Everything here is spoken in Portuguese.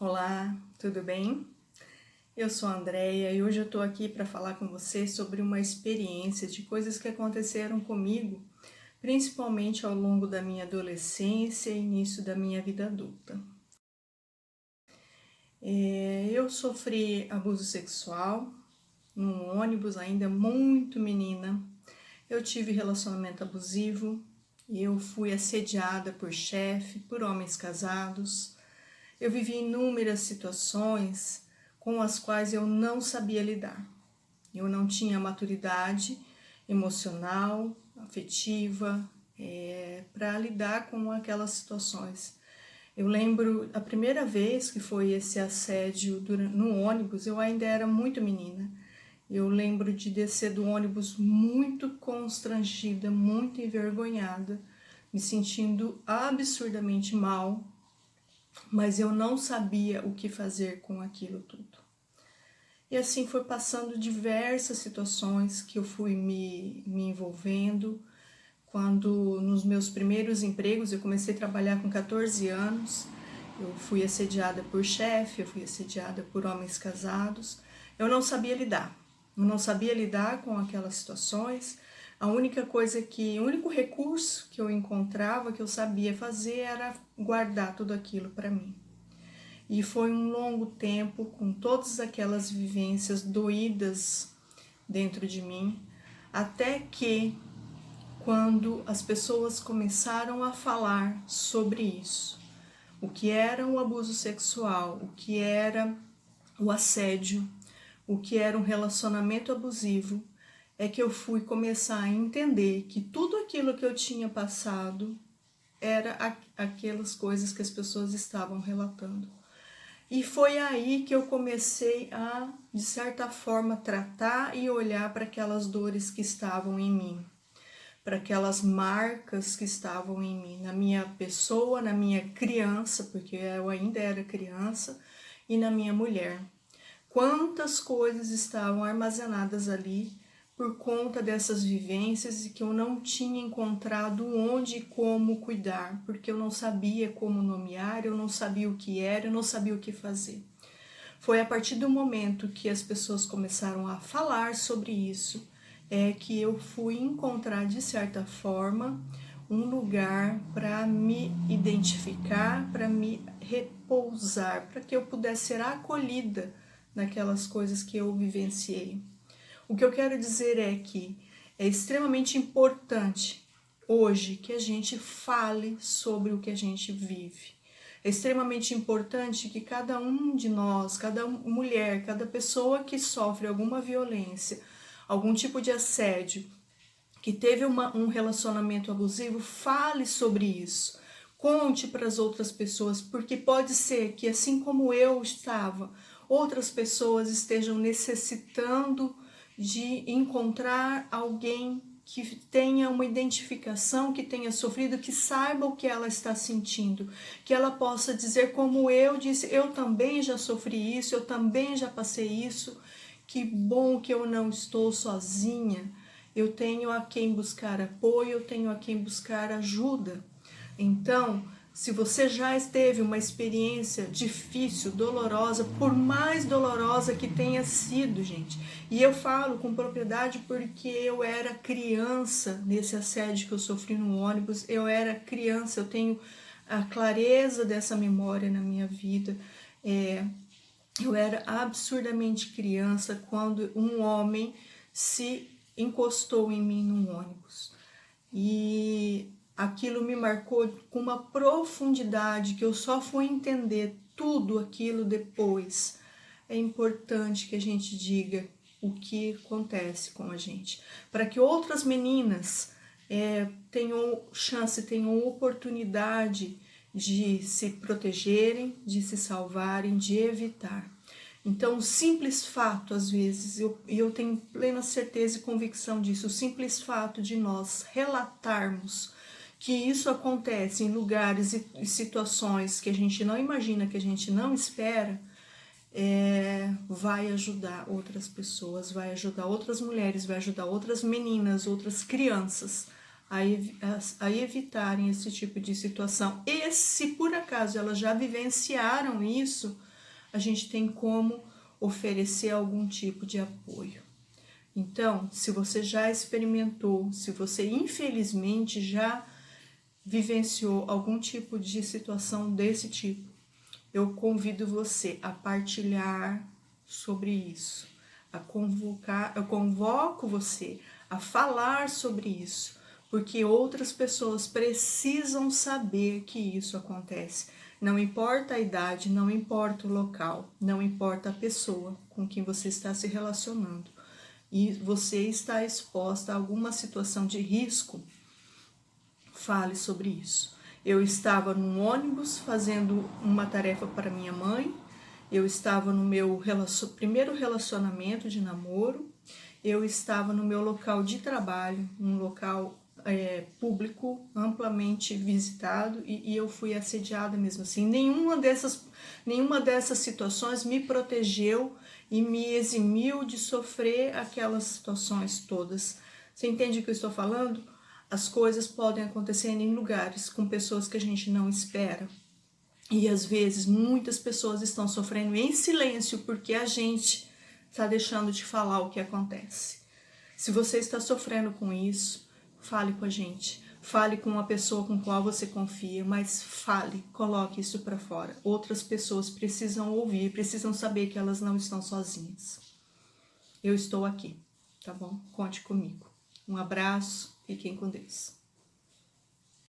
Olá, tudo bem? Eu sou a Andreia e hoje eu tô aqui para falar com você sobre uma experiência de coisas que aconteceram comigo, principalmente ao longo da minha adolescência e início da minha vida adulta. Eu sofri abuso sexual num ônibus ainda muito menina. Eu tive relacionamento abusivo e eu fui assediada por chefe, por homens casados. Eu vivi inúmeras situações com as quais eu não sabia lidar. Eu não tinha maturidade emocional, afetiva, para lidar com aquelas situações. Eu lembro a primeira vez que foi esse assédio no ônibus, eu ainda era muito menina. Eu lembro de descer do ônibus muito constrangida, muito envergonhada, me sentindo absurdamente mal, mas eu não sabia o que fazer com aquilo tudo. E assim foi passando diversas situações que eu fui me envolvendo. Quando nos meus primeiros empregos, eu comecei a trabalhar com 14 anos, eu fui assediada por chefe, eu fui assediada por homens casados. Eu não sabia lidar, com aquelas situações. A única coisa o único recurso que eu encontrava, que eu sabia fazer, era guardar tudo aquilo para mim. E foi um longo tempo com todas aquelas vivências doídas dentro de mim, até que quando as pessoas começaram a falar sobre isso, o que era o abuso sexual, o que era o assédio, o que era um relacionamento abusivo, é que eu fui começar a entender que tudo aquilo que eu tinha passado era aquelas coisas que as pessoas estavam relatando. E foi aí que eu comecei a, de certa forma, tratar e olhar para aquelas dores que estavam em mim, para aquelas marcas que estavam em mim, na minha pessoa, na minha criança, porque eu ainda era criança, e na minha mulher. Quantas coisas estavam armazenadas ali por conta dessas vivências e que eu não tinha encontrado onde e como cuidar, porque eu não sabia como nomear, eu não sabia o que era, eu não sabia o que fazer. Foi a partir do momento que as pessoas começaram a falar sobre isso, que eu fui encontrar, de certa forma, um lugar para me identificar, para me repousar, para que eu pudesse ser acolhida naquelas coisas que eu vivenciei. O que eu quero dizer é que é extremamente importante hoje que a gente fale sobre o que a gente vive. É extremamente importante que cada um de nós, cada mulher, cada pessoa que sofre alguma violência, algum tipo de assédio, que teve um relacionamento abusivo, fale sobre isso. Conte para as outras pessoas, porque pode ser que, assim como eu estava, outras pessoas estejam necessitando de encontrar alguém que tenha uma identificação, que tenha sofrido, que saiba o que ela está sentindo, que ela possa dizer como eu disse, eu também já sofri isso, eu também já passei isso, que bom que eu não estou sozinha, eu tenho a quem buscar apoio, eu tenho a quem buscar ajuda. Então, se você já teve uma experiência difícil, dolorosa, por mais dolorosa que tenha sido, gente, e eu falo com propriedade porque eu era criança nesse assédio que eu sofri no ônibus, eu era criança, eu tenho a clareza dessa memória na minha vida. Eu era absurdamente criança quando um homem se encostou em mim num ônibus. E aquilo me marcou com uma profundidade que eu só fui entender tudo aquilo depois. É importante que a gente diga o que acontece com a gente, para que outras meninas tenham chance, tenham oportunidade de se protegerem, de se salvarem, de evitar. Então, o simples fato, às vezes, eu tenho plena certeza e convicção disso, o simples fato de nós relatarmos que isso acontece em lugares e situações que a gente não imagina, que a gente não espera, vai ajudar outras pessoas, vai ajudar outras mulheres, vai ajudar outras meninas, outras crianças a evitarem esse tipo de situação. E se por acaso elas já vivenciaram isso, a gente tem como oferecer algum tipo de apoio. Então, se você já experimentou, se você infelizmente já vivenciou algum tipo de situação desse tipo, eu convido você a partilhar sobre isso, eu convoco você a falar sobre isso, porque outras pessoas precisam saber que isso acontece. Não importa a idade, não importa o local, não importa a pessoa com quem você está se relacionando e você está exposta a alguma situação de risco, fale sobre isso. Eu estava num ônibus fazendo uma tarefa para minha mãe, eu estava no meu primeiro relacionamento de namoro, eu estava no meu local de trabalho, um local público, amplamente visitado, e eu fui assediada mesmo assim. Nenhuma dessas situações me protegeu e me eximiu de sofrer aquelas situações todas. Você entende o que eu estou falando? As coisas podem acontecer em lugares com pessoas que a gente não espera. E às vezes muitas pessoas estão sofrendo em silêncio porque a gente está deixando de falar o que acontece. Se você está sofrendo com isso, fale com a gente. Fale com uma pessoa com qual você confia, mas fale, coloque isso para fora. Outras pessoas precisam ouvir, precisam saber que elas não estão sozinhas. Eu estou aqui, tá bom? Conte comigo. Um abraço, fiquem com Deus.